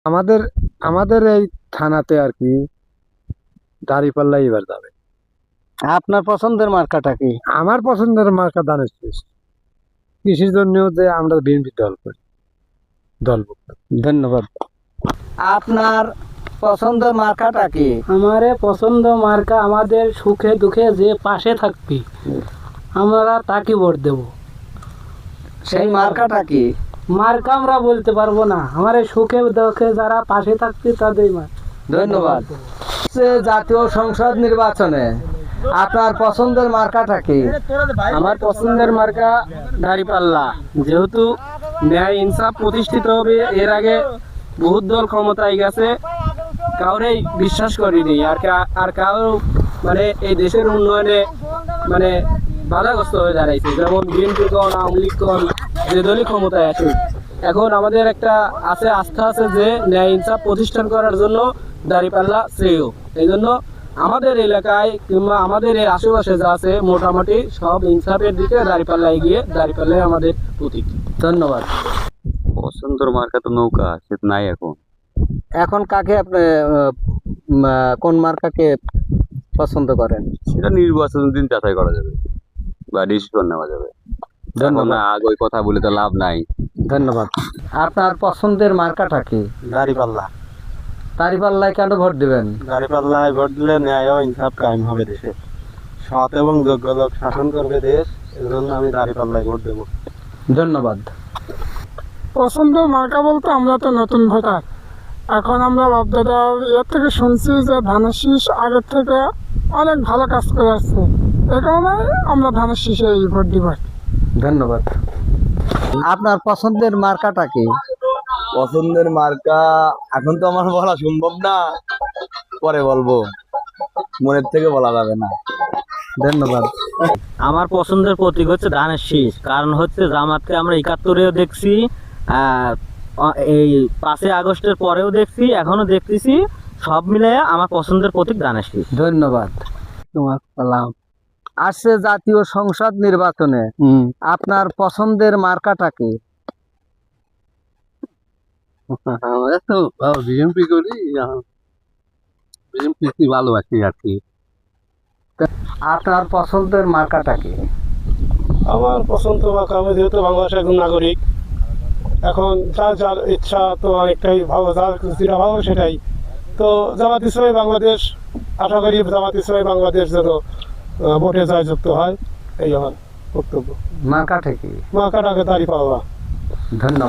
আমাদের আমাদের এই থানাতে আর কি দাঁড়িপাল্লা এবার যাবে। আপনার পছন্দের মার্কাটা কি? আমার পছন্দের মার্কা ধানের শীষ। কৃষির জন্যও যে আমরা বিএনপি দল করি, দল ধন্যবাদ। আপনার পছন্দের মার্কাটা কি? আমার পছন্দ মার্কা আমাদের সুখে দুঃখে যে পাশে থাকবি আমরা তাকে ভোট দেব। সেই মার্কাটা কি? মার্কা আমরা বলতে পারবো না, আমার সুখে দুঃখে যারা পাশে থাকবে তাদের ধন্যবাদ। জাতীয় সংসদ নির্বাচনে আপনার পছন্দের মার্কাটা কি? আমার পছন্দের মার্কা দাঁড়িপাল্লা, যেহেতু ন্যায় ইনসাফ প্রতিষ্ঠিত হবে। এর আগে বহুত দল ক্ষমতায় গেছে, কাউরেই বিশ্বাস করিনি আর কারো মানে এই দেশের উন্নয়নে মানে বাধাগ্রস্ত হয়ে দাঁড়াইছে। যেমন বিএনপি কোন, আওয়ামী লীগ কোন, যে দলই ক্ষমতায় আছে, এখন আমাদের একটা আস্থা আছে যে ন্যায় ইনসাফ প্রতিষ্ঠান করার জন্য দাঁড়িপাল্লা শ্রেয়। এই জন্য আমাদের এলাকায় কিংবা আমাদের এই আশেপাশে যা আছে মোটামুটি সব ইনসাফের দিকে দাঁড়িপাল্লা এগিয়ে, দাঁড়িপাল্লাই আমাদের প্রতীক। ধন্যবাদ। পছন্দের মার্কা তো নৌকা, সে তো নাই এখন। এখন কাকে আপনি কোন মার্কাকে পছন্দ করেন? সেটা নির্বাচন দিন যাচাই করা যাবে বা ডিসিশন নেওয়া যাবে। ধন্যবাদ। আগে ওই কথা বলে তো লাভ নাই। ধন্যবাদ। আপনার পছন্দের মার্কাটা কি? দাঁড়িপাল্লা। দাঁড়িপাল্লায় কেন ভোট দিবেন? দাঁড়িপাল্লায় ভোট দিলে ন্যায় ও ইনসাফ কায়েম হবে দেশে, সৎ এবং যোগ্য লোক শাসন করবে দেশ। এর জন্য আমি দাঁড়িপাল্লায় ভোট দেবো। ধন্যবাদ। পছন্দ মার্কা বলতে আমরা তো নতুন ভোটার, এখন আমরা বাপদাদার এর থেকে শুনছি যে ধানের শীষ আগের থেকে অনেক ভালো কাজ করে আসছে, এ কারণে আমরা ধানের শীষে এই ভোট দিব। ধন্যবাদ। আপনার পছন্দের মার্কাটা কি? পছন্দের মার্কা এখন তো আমার বলা সম্ভব না, পরে বলবো, মনের থেকে বলা যাবে না। ধন্যবাদ। আমার পছন্দের প্রতীক হচ্ছে ধানের শীষ। কারণ হচ্ছে জামাতকে আমরা 71-এও দেখছি, এই 5ই আগস্টের পরেও দেখছি, এখনো দেখতেছি। সব মিলে আমার পছন্দের প্রতীক ধানের শীষ। ধন্যবাদ। আসছে জাতীয় সংসদ নির্বাচনে আপনার পছন্দের মার্কাটা কি? আমরা তো বিএনপি করি, বিএনপি ভালো আছি আর কি। আপনার পছন্দের মার্কাটা কি? আমার পছন্দ মার্কা, আমি যেহেতু বাংলাদেশের একজন নাগরিক, এখন যার যার ইচ্ছা তো অনেকটাই ভালো, যার যেটা ভালো সেটাই। তো জামাত ইসলামী বাংলাদেশ, আশা করি জামাত ইসলামী বাংলাদেশ যেন ভোটে জয়যুক্ত হয়, এই আমার বক্তব্য। মার্কাটা কি? মার্কাটাকে দাঁড়িপাল্লা। ধন্যবাদ।